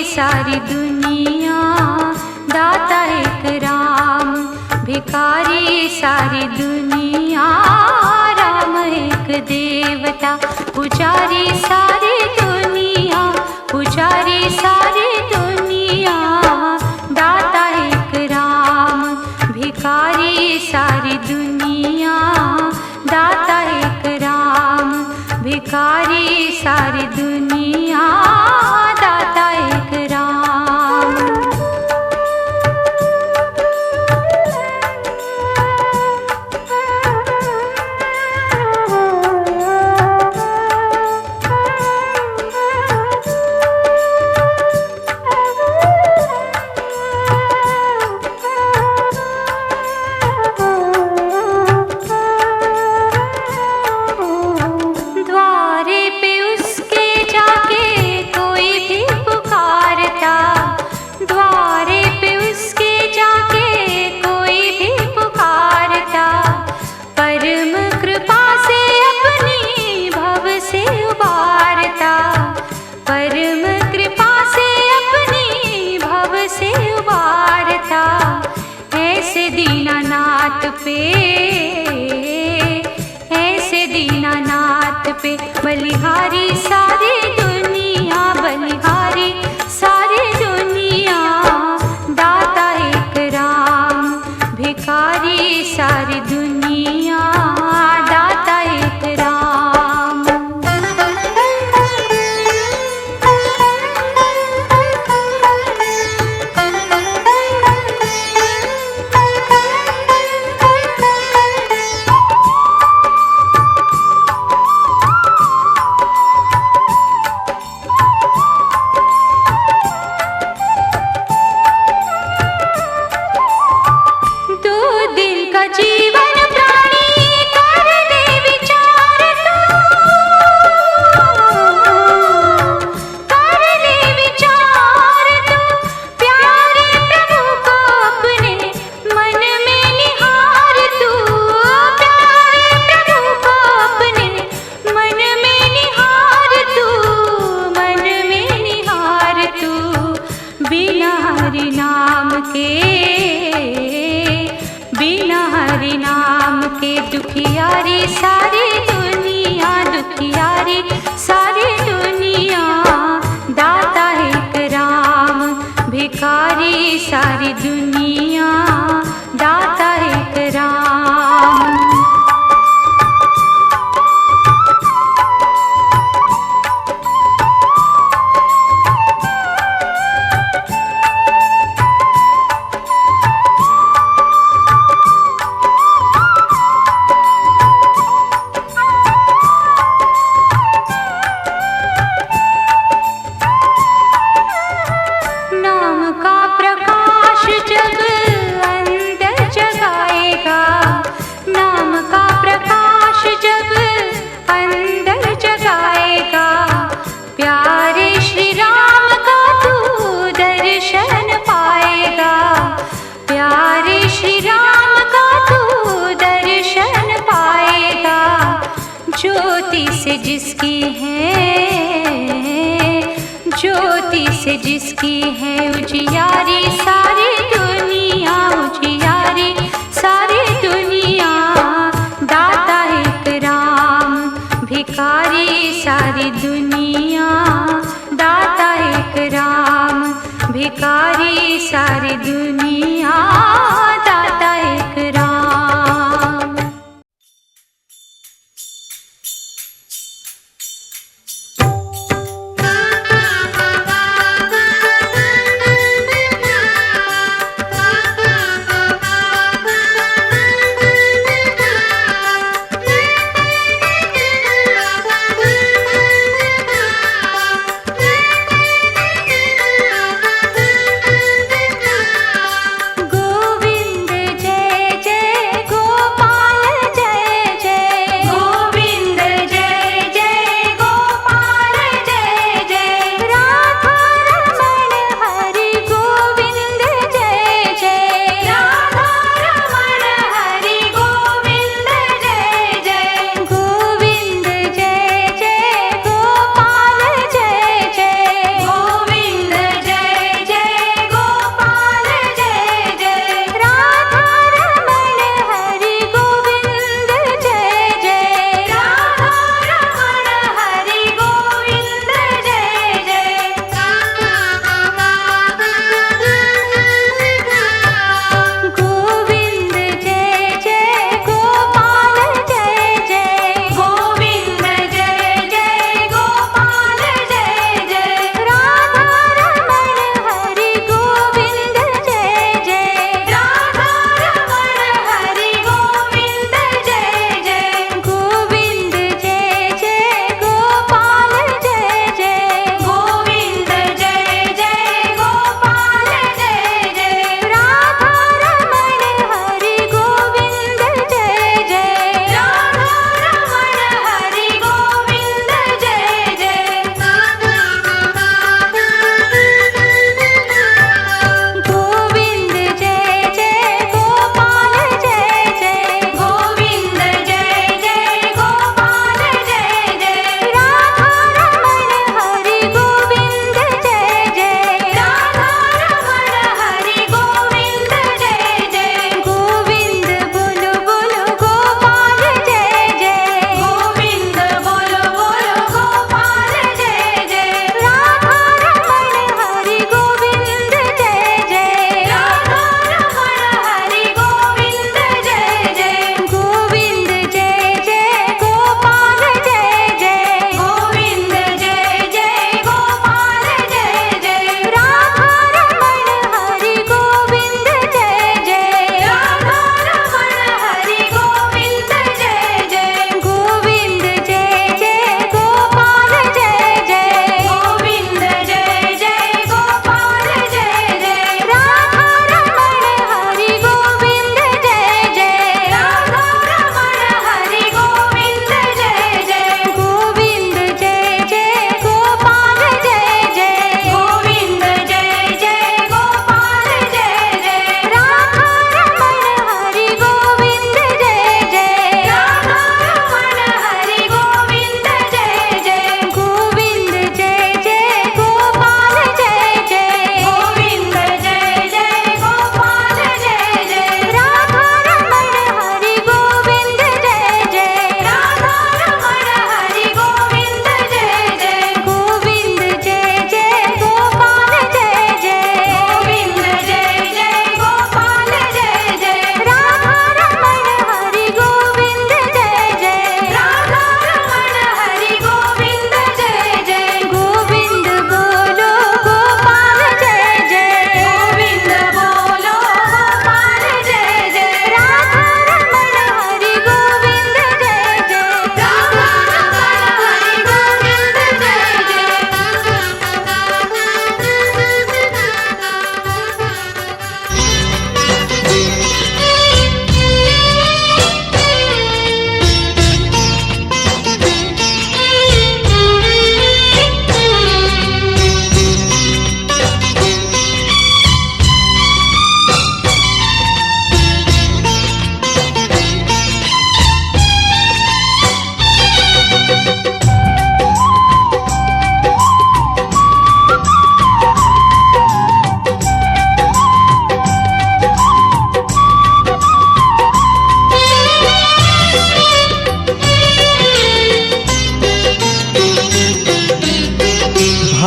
सारी दुनिया, दाता एक राम। भिखारी सारी दुनिया, राम एक देवता। पुजारी सारी दुनिया, पुजारी सारी दुनिया, दाता एक राम। भिखारी सारी दुनिया, दाता एक राम। भिखारी सारी दुनिया, दाता एक राम। ऐसे दीनानाथ पे बलिहारी सारी दुनिया, बलिहारी सारी दुनिया, दाता एक राम। भिखारी सारी दुनिया, दाता एक राम। जीवन प्राणी कर ले विचार तू, कर ले विचार तू। प्यारे प्रभु को अपने मन में निहार तू, प्यारे प्रभु को अपने मन में निहार तू, मन में निहार तू। बिना हरि नाम के, बिना हरि नाम के दुखियारी सारी दुनिया, दुखियारी सारी दुनिया, दाता एक राम। भिखारी सारी दुनिया, दाता एक राम। ज्योति से जिसकी है, ज्योति से जिसकी है उजियारी सारी दुनिया, उजियारी सारी दुनिया, दाता एक राम। भिखारी सारी दुनिया, दाता एक राम। भिखारी सारी दुनिया, दाता एक राम। गोविंद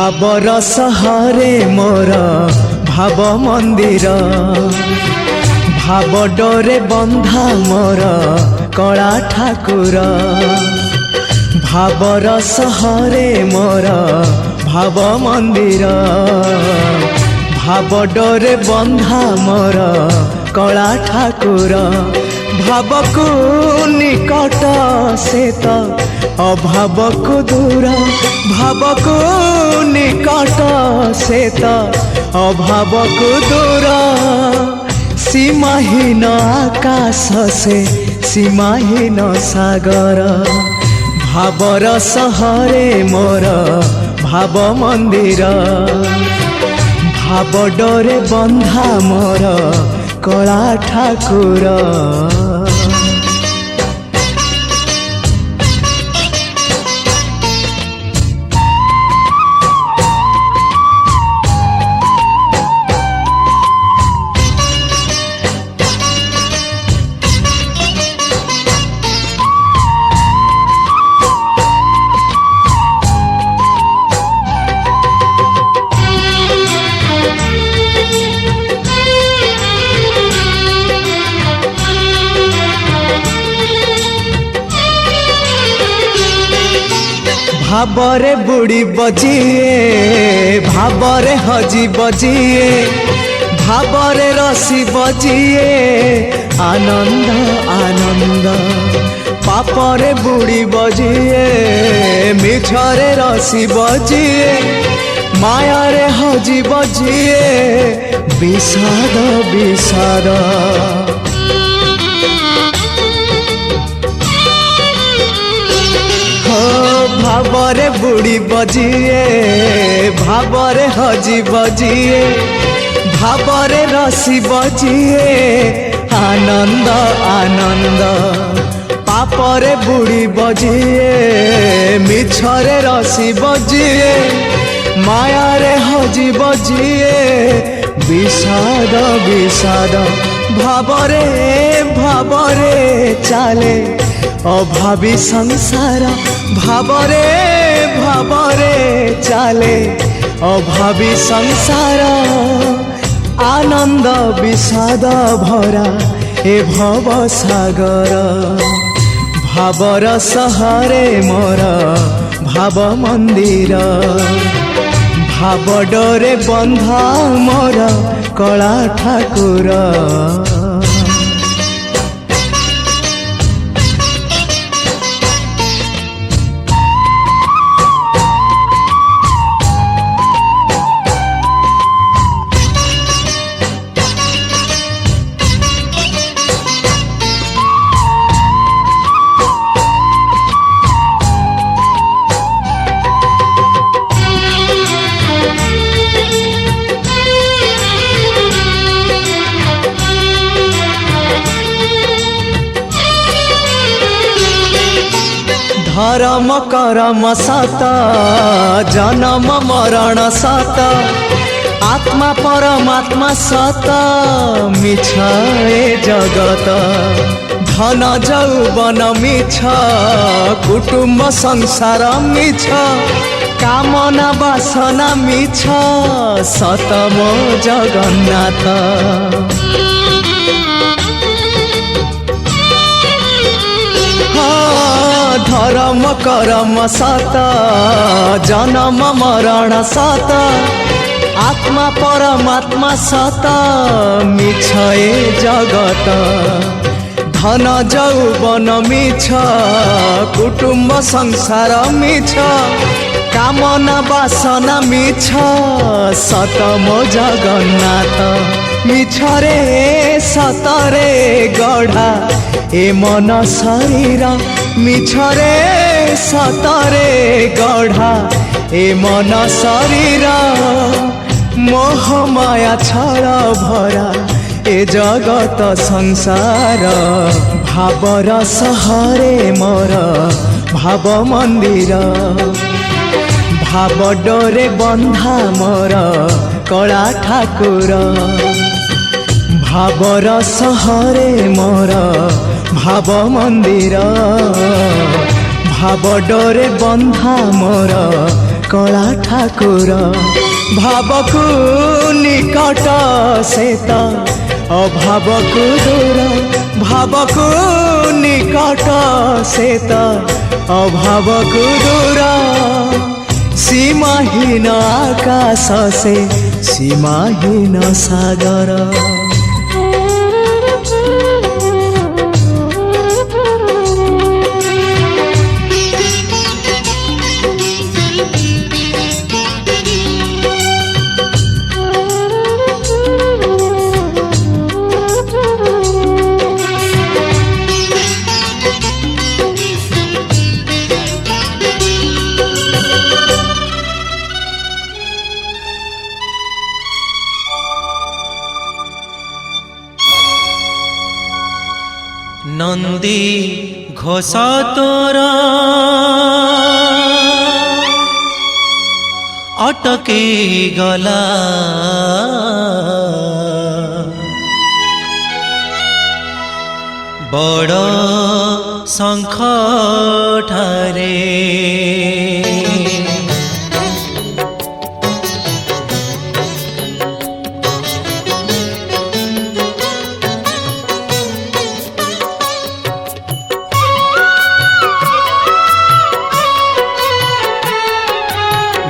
भावर सहरे मोर भाव मंदिर भाव डोरे बंधा मोर कला ठाकुर भावर सहरे मोर भाव मंदिर भाव डोरे बंधा मोर कला ठाकुर भावको निकट से तो अभाव को दूर भावको निकट से तो अभाव को दूर सीमाहीन आकाश से सीमाहीन सागर भावर सहरे मोर भाव मंदिर भाव डोरे बंधा मोर कला ठाकुर भावरे बुड़ी बजिए भावरे हजी बजिए भावरे रसी बजिए आनंद आनंद पापरे बुड़ी बजिए मिछरे रसी बजिए मायारे हजी बजिए विषाद विषाद भावरे बुड़ी बजिए भावरे हजी बजिए भावरे रसी बजिए आनंद आनंद पापरे बुड़ी बजिए मिछरे रसी बजिए मायारे हजी बजिए विषाद विषाद भावरे भावरे चाले अभावी संसार भावरे भावरे चाले अभावी संसार आनंद विषाद भरा ए भव सागर भावर सहरे मोर भाव मंदिर भाव डोरे बंधा मोर कला ठाकुर धर्म करम सत जन्म मरण सत आत्मा परमात्मा सत मिछ ए जगत धन जौवन मिछ कुटुंब संसार मिछ कामना वासना मिछ सत मो जगन्नाथ धर्म करम सत जन्म मरण सत आत्मा परमात्मा सत मिछ ए जगत धन जौवन मिछ कुटुंब संसार मिछ कामना वासना मिछ सत मो जगन्नाथ मिछरे सतरे गढ़ा ए मन शरीर मिछरे सतरे गढ़ा ए मन शरीर मोह माया छल भरा ए जगत संसार भावर सहरे मोर भाव मंदिर भाव डोरे बंधा मोर कला ठाकुर भावर सहरे मोर भाव मंदिर भाव डोरे बंधा मोर कला ठाकुर भावकु निकट सेत अभावकु दूर भावकु निकट सेत अभावकु दूर सीमाहीन आकाश से सीमाहीन सागर नंदी घोषा तोरा अटके गला बड़ शंख ठारे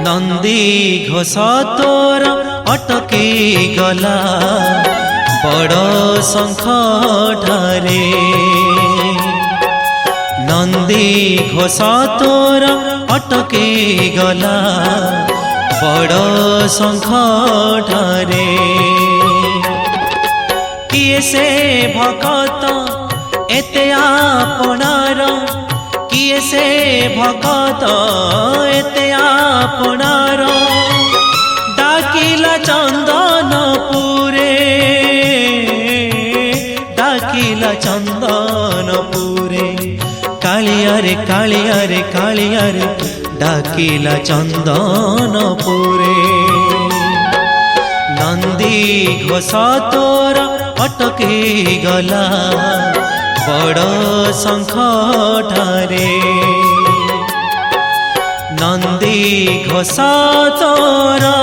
नंदी घोष तोर अटके गला बड़ शंख ठारे नंदी घोष तोर अटके गला बड़ शंख ठारे किए से भगत एते आपणार किए से भगत एते आपणार डाकिला चंदनपुरे डाकिला चंदनपुरे कालियारे कालियारे कालियारे डाकिला चंदनपुरे नंदी घोष तोर अटके गला बड़ शंख ठारे नंदी घोष तोरा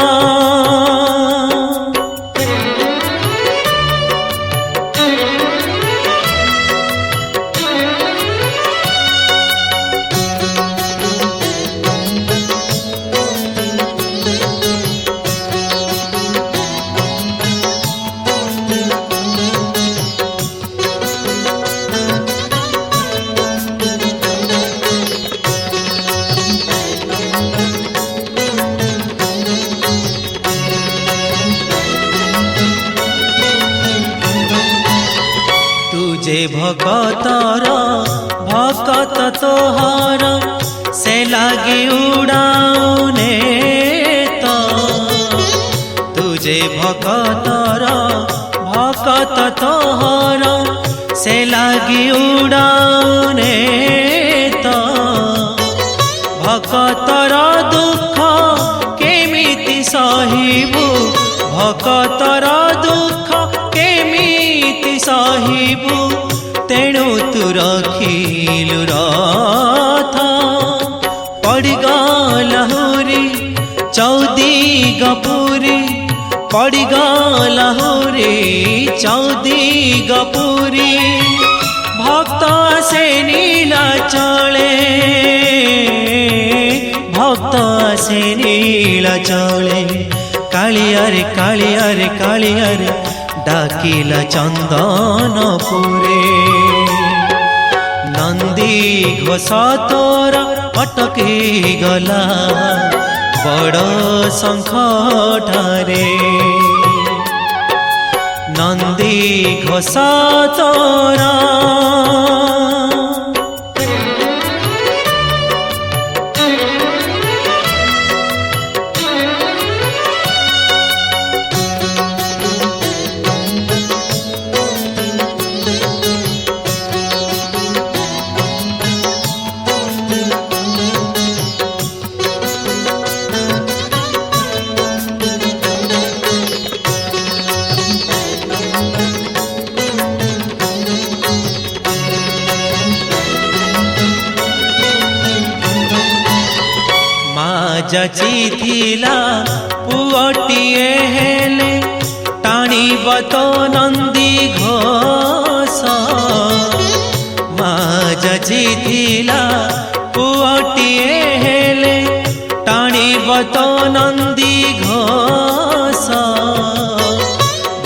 तुझे भगतर भगत तोहर से लागे उड़ाने तो तुझे भगतर भगत तोहर से लागे उड़ाने तो भगतर दुख केमिति सहिबु भगतर दुख केमिति सहिबु तेणु तू रखिलु रथ पड़गला हुरी चौदी गपुरी पड़गला हुरी चौदी गपुरी भक्त से नीला चले भक्त से नीला चले कालियारे कालियारे कालियारे डाकिला चंदनपुरे नंदी घोष तोर अटके गला बड़ शंख ठारे नंदी घोष तोरा ଯାଚିଥିଲା ପୁଅଟିଏ ହେଲେ ଟାଣିବ ତ ନନ୍ଦୀ ଘୋଷ ମା ଯାଚିଥିଲା ପୁଅଟିଏ ହେଲେ ଟାଣିବ ତ ନନ୍ଦୀ ଘୋଷ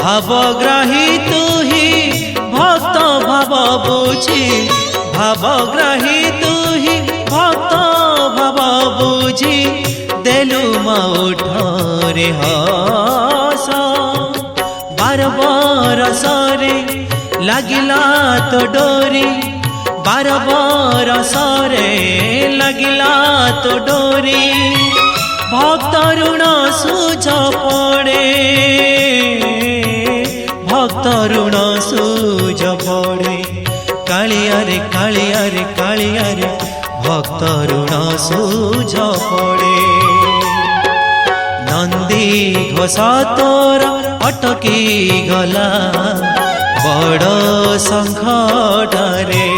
ଭାବଗ୍ରାହୀ ତୁହି ଭକ୍ତ ଭାବ ବୁଝି ଭାବଗ୍ରାହୀ ତୁହି ଭକ୍ତ ଭାବ ବୁଝି ଦେଲୁ ମାଉଠରେ ହସ ବାର ବରଷରେ ଲାଗିଲା ତ ଡୋରି ବାର ବରଷରେ ଲାଗିଲା ତ ଡୋରି ଭକ୍ତ ଋଣ ସୁଝ ପଡ଼େ ভক্ত ঋণ সুজ পড়ে কালিয়ারে কালিয়ারে কালিয়ারে ভক্ত ঋণ সুজ পড়ে নন্দী ঘোষ তোর অটকি গলা বড় সংকটরে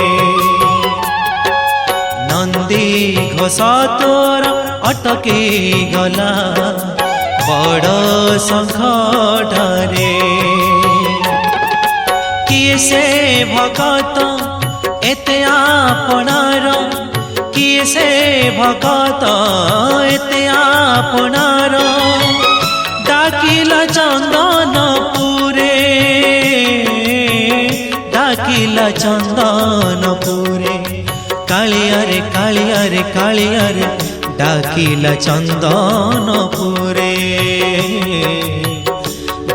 নন্দী ঘোষ তোর অটকি গলা বড় সংকটরে किए से भगत एते आपणार किए से भगत एते आपणार डाकिला चंदनपुरे डाकिला चंदनपुरे कालियारे कालियारे कालियारे डाकिला चंदनपुरे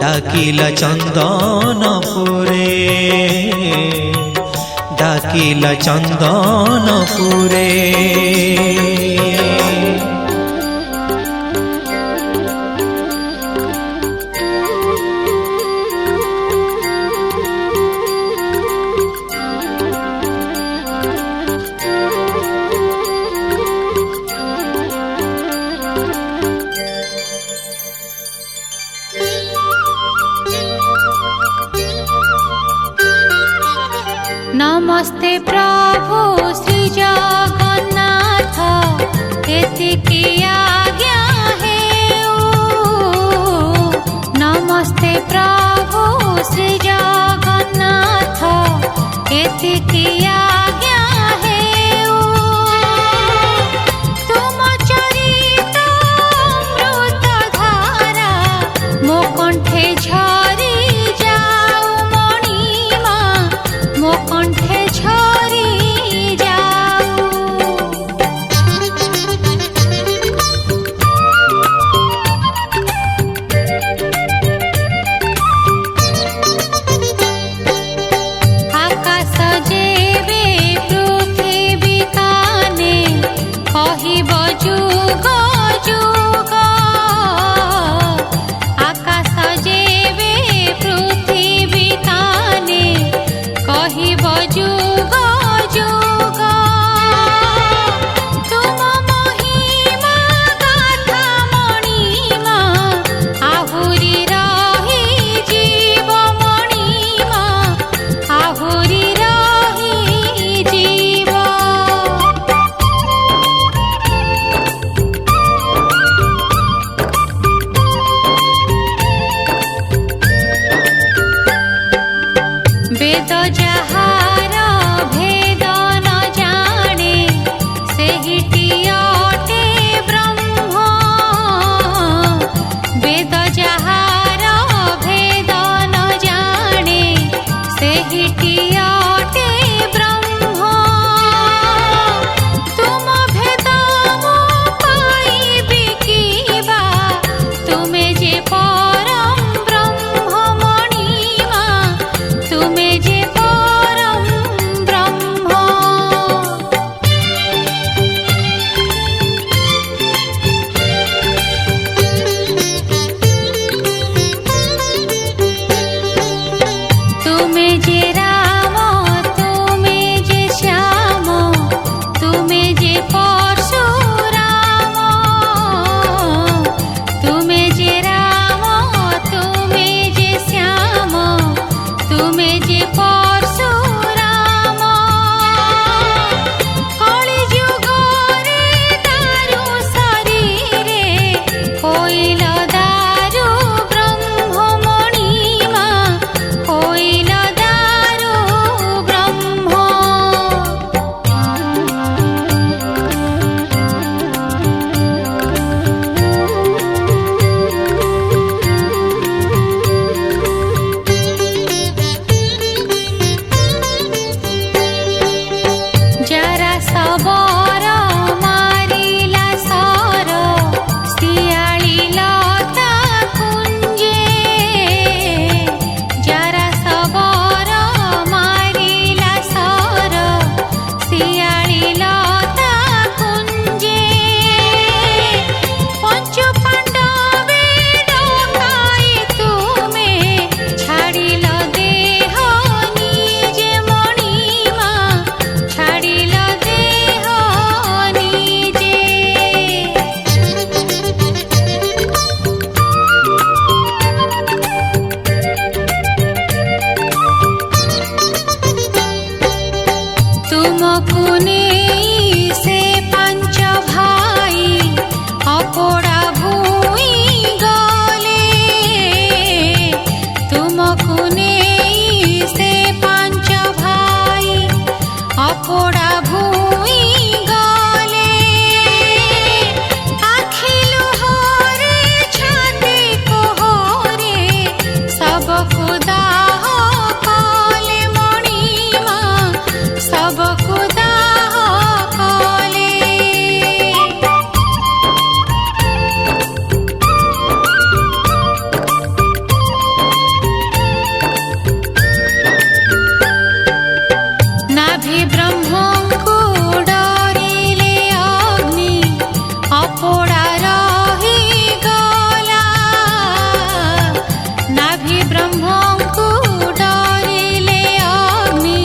डाकिला चंदनपुरे डाकिला चंदनपुरे नमस्ते प्रभु श्री जगन्नाथ एतिकी आज्ञा है नमस्ते प्रभु श्री जगन्नाथ एतिकी आज्ञा है तुम चरित अमृत धारा मो कंठे झरी जाऊ मणिमा मो कंठे झरी जाऊ आकाश जेबे तुमको नेई से पांच भाई अपड़ा भूई गले तुमको नेई से पांच भाई अपड़ा भूई गले आखिलु हरे छाती को हरे सबको दाह कले मणिमा सबको दाह कले नाभि ब्रह्मଙ୍କୁ ଡରିଲେ ଅଗ୍ନି ଅପୋଡ଼ା ରହିଗଲା ନାଭି ବ୍ରହ୍ମଙ୍କୁ ଡରିଲେ ଅଗ୍ନି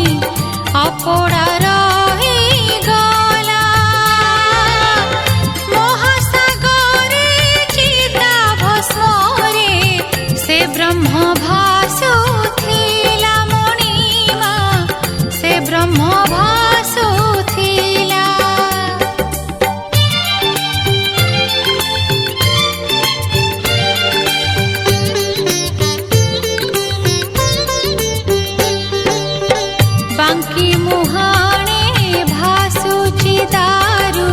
ଅପୋଡ଼ା ରହିଗଲା ମହାସାଗରେ ଚିତା ଭସ୍ମରେ ସେ ବ୍ରହ୍ମ ଭାସୁଥିଲା ମଣିମା ସେ ବ୍ରହ୍ମ ଭାସୁଥିଲା ବାଙ୍କି ମୁହାଣେ ଭାସୁଛି ଦାରୁ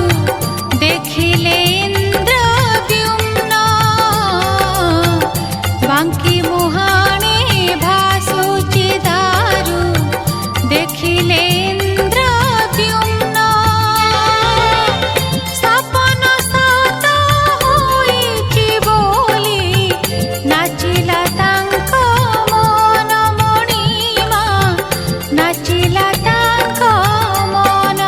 ଦେଖିଲେ ଇନ୍ଦ୍ରଦ୍ୟୁମ୍ନ ବାଙ୍କି ମୁହାଣେ ଭାସୁଛି ଦାରୁ ଦେଖିଲେ ଇନ୍ଦ୍ରଦ୍ୟୁମ୍ନ ସପନ ସତ ହୋଇଛି ବୋଲି ନାଚିଲା ତାଙ୍କ ମନ ମଣିମା ନାଚିଲା ତାଙ୍କ ମନ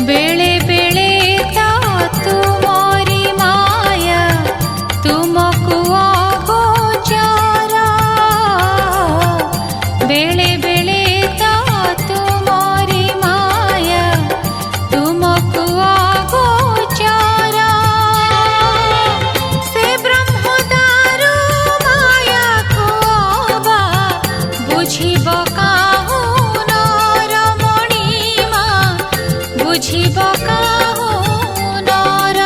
बेले बेले तो तुमरी माया तुमको अगोचर बेले बेले तो तुमरी माया तुमको अगोचर से ब्रह्म दारू माया को अबा बुझिब काहू नर मणिमा बुझिब काहू नर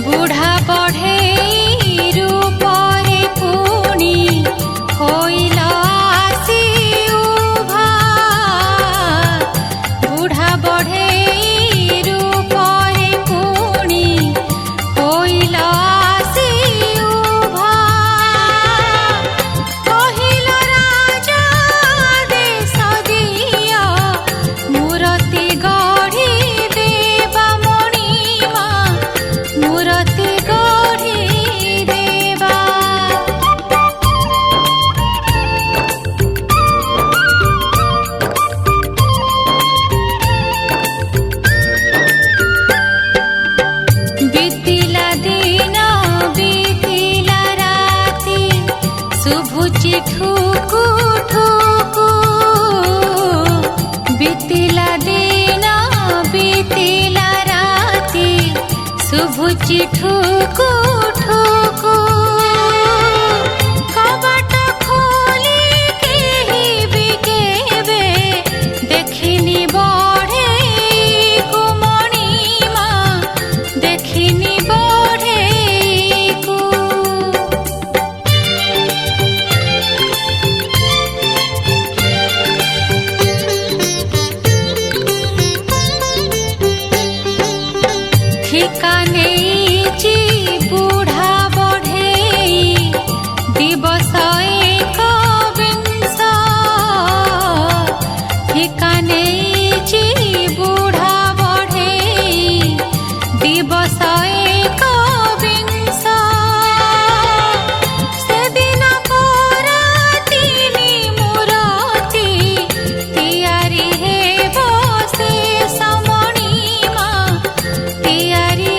बुढ़ा बढ़ेई रूपरे पुणी होइल आसी उभा बुढ़ा बढ़ेई रूपरे पुणी होइल आसी उभा कहिल राजा देश दिया मूर्ति गढ़ी देवा मणिमा मूर्ति गढ़ी देवा बीतिला दिन बीतिला राति शुभुची ठुकु ठुकु बीतिला दिन बीतिला राति शुभुची ठुकु ठुकु कबाट खोली केही भी केबे देखिनी बढे कुमणिमा देखिनी बढे कु ठिका नेइची बुढ़ा बढ़ेई दिवस एक विंश ठिका नेइची बुढ़ा बढ़ेई दिवस एक विंश सेदिन परातिनी मूरति तियारी हेब शेष मणिमा तियारी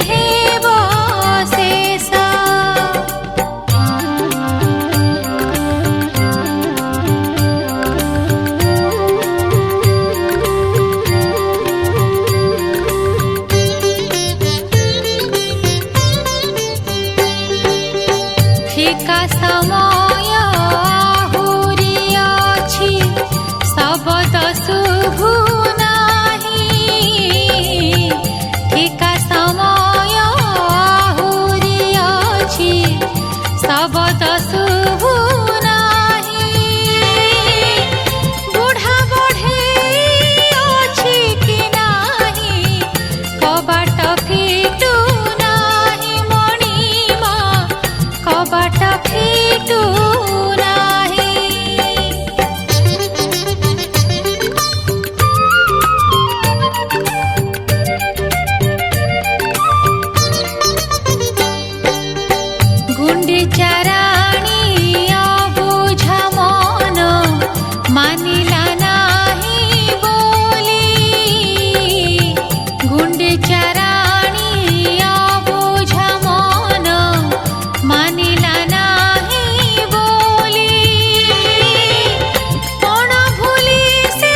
ସମୟ ଆହୁରି ଅଛି ଶବଦ ଶୁଭୁ ନାହିଁ ବୁଢ଼ା ବଢ଼େଇ ଅଛି କି ନାହିଁ କବାଟ ଫିଟୁ ନାହିଁ ମଣିମା କବାଟ ଫିଟୁ ନାହିଁ ଗୁଣ୍ଡିଚା ରାଣୀ ଅବୁଝା ମନ ମାନିଲା ନାହିଁ ବୋଲି ଗୁଣ୍ଡିଚା ରାଣୀ ଅବୁଝା ମନ ମାନିଲା ନାହିଁ ବୋଲି କଣ ଭୁଲି ସେ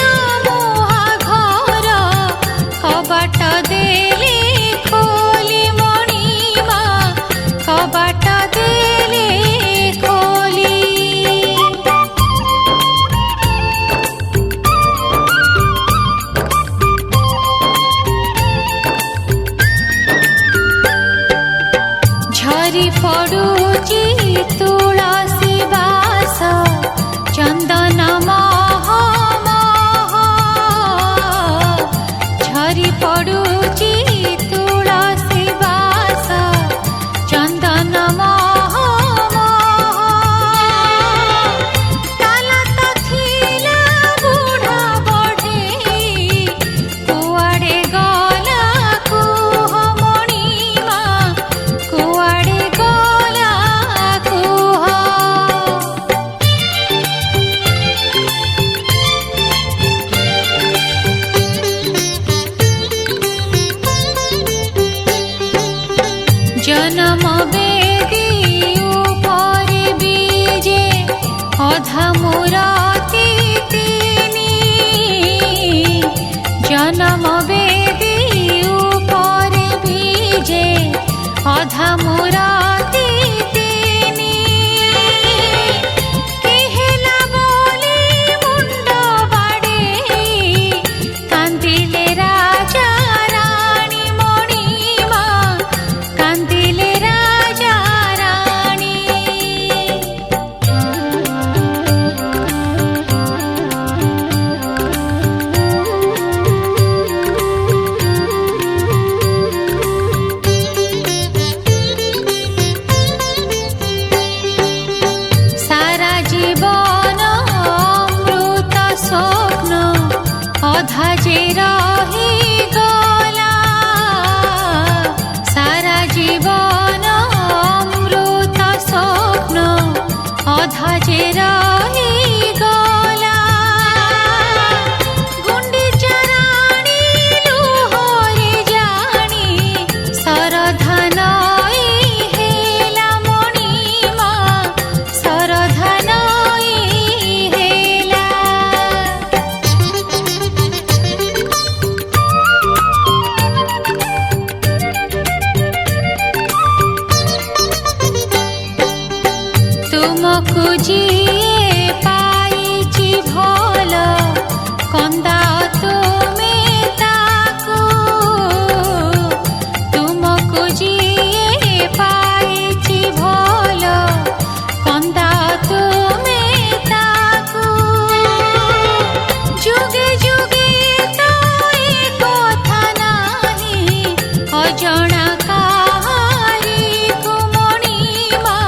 ଆମୁହା ଘର କବାଟ ଦେଲେ ଖୋଲି ମଣିମା କବାଟ ଦେଲେ ଖୋଲି ଝରି ପଡୁଛି ତୁଳସୀ ବାସ ଚନ୍ଦନ ମହ ମହ ଝରି ପଡୁଛି ତୁଳସୀ ବାସ ଚନ୍ଦନ ମହ ମହ ତାଲା ତ ଥିଲା ବୁଢ଼ା ବଢ଼େଇ କୁଆଡ଼େ ଗଲା କୁହ ମଣିମା କୁଆଡ଼େ ଗଲା କୁହ জনম বেদী উপরে বীজে অধা মুরাতি তিনি জনম বেদী উপরে বীজে অধা মুরাতি তিনি কেহেলা বলি মুন্ড বাড়েই কান্দিলে রাজা রানী মণিমা কান্দিলে রাজা রানী সারা জীবন অমৃত স্বপ্ন অধা যে রহি গলা সারা জীবন অমৃত স্বপ্ন অধা যে রহি গলা গুଣ୍ଡିଚା ରାଣୀ ଲୁହରେ ଜାଣି ସରଧନ ହେଲା ମଣିମା ସରଧନ ହେଲା ତୁମକୁ ଯିଏ ପାଇଛି ଭଲ କନ୍ଦା ତୁମେ ତାକୁ ତୁମକୁ ଯିଏ ପାଇଛି ଭଲ କନ୍ଦା ତୁମେ ତାକୁ ଯୁଗେ ଯୁଗେ ତ ଏ କଥା ନାହିଁ ଅଜଣା କାହାରିକୁ ମଣିମା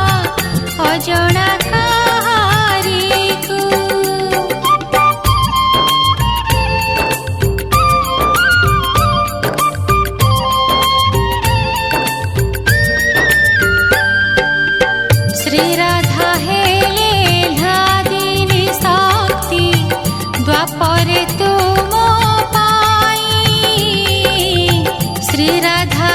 ଅଜଣା କାହାରିକୁ ଶ୍ରୀରାଧା ହେଲେ ହ୍ଲାଦିନୀ ଶକ୍ତି ଦ୍ୱାପରେ ତୁମ ପାଇଁ ଶ୍ରୀରାଧା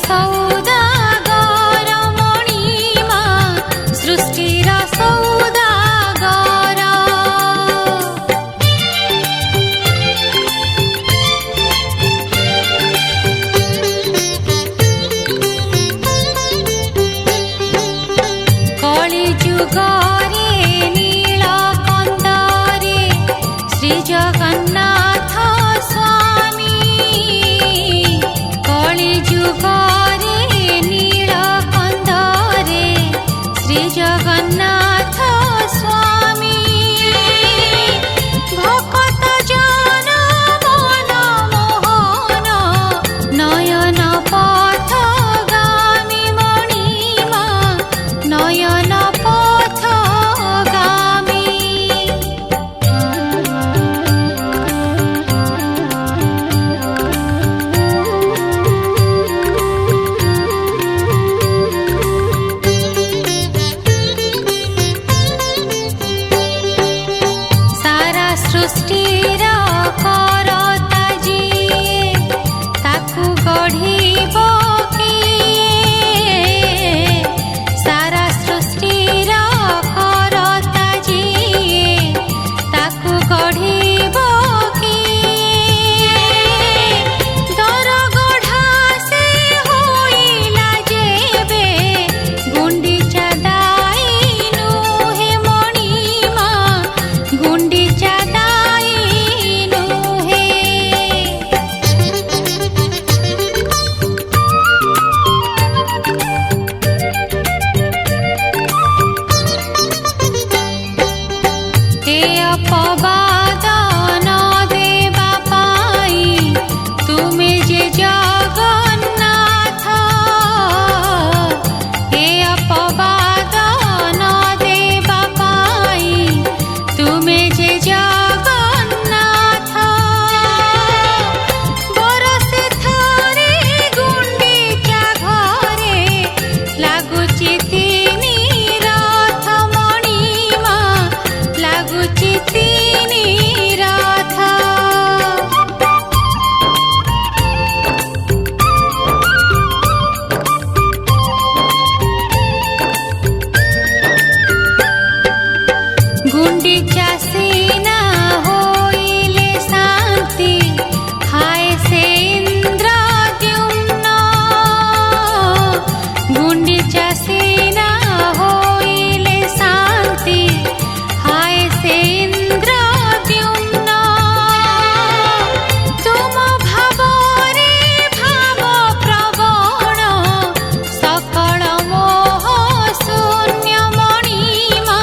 ସୌଦାଗର ମଣିମା ସୃଷ୍ଟିର ସୌଦାଗର କଳି ଯୁଗରେ ନୀଳକଣ୍ଠରେ ଶ୍ରୀ ଜଗନ୍ନାଥ ସ୍ୱାମୀ କଳି ଯୁଗରେ ନୀଳକଣ୍ଠରେ ଶ୍ରୀ ଜଗନ୍ନାଥ ସ୍ୱାମୀ ଭକତ ଜନ ମନ ମୋହନ ନୟନ ପଥଗାମୀ ମଣିମା ନୟନ ପଥଗାମୀ ସାରା ସୃଷ୍ଟିର କରତା ଯିଏ ତାକୁ ଗଢ଼ିବ କିଏ ସାରା ସୃଷ୍ଟିର କରତା ଯିଏ ତାକୁ ଗଢ଼ିବ କିଏ ଦରଗଢ଼ା ସେ ହୋଇଲା ଯେବେ ଗୁଣ୍ଡିଚା ଦାଇ ନୁହେଁ ମଣିମା ଗୁଣ୍ଡିଚା ଦାଇ ନୁହେଁ हे अपवाद न देवा पाई तुमे जे जगन्नाथ हे अपवाद न देवा पाई तुमे जे जगन्नाथ बरसे थरे गुंडीचा घरे लाଗୁଛି ତିନି ରଥ ମଣିମା ଲାଗୁଛି ତିନି ରଥ ଗୁଣ୍ଡିଚା ସିନା ହୋଇଲେ ଶାନ୍ତି ହାୟ ସେ ଇନ୍ଦ୍ରଦ୍ୟୁମ୍ନ ଗୁଣ୍ଡିଚା ସିନା ହୋଇଲେ ଶାନ୍ତି ହାୟ ସେ ଇନ୍ଦ୍ରଦ୍ୟୁମ୍ନ ତୁମ ଭାବରେ ଭାବ ପ୍ରବଣ ସକଳ ମୋହ ଶୂନ୍ୟ ମଣିମା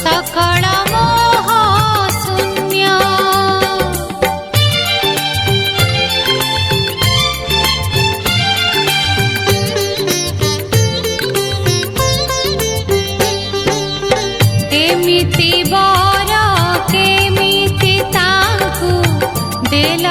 ସକଳ ମୋହ ଶୂନ୍ୟ ଏମିତି ବର କେମିତି ତାଙ୍କୁ ଦେଲ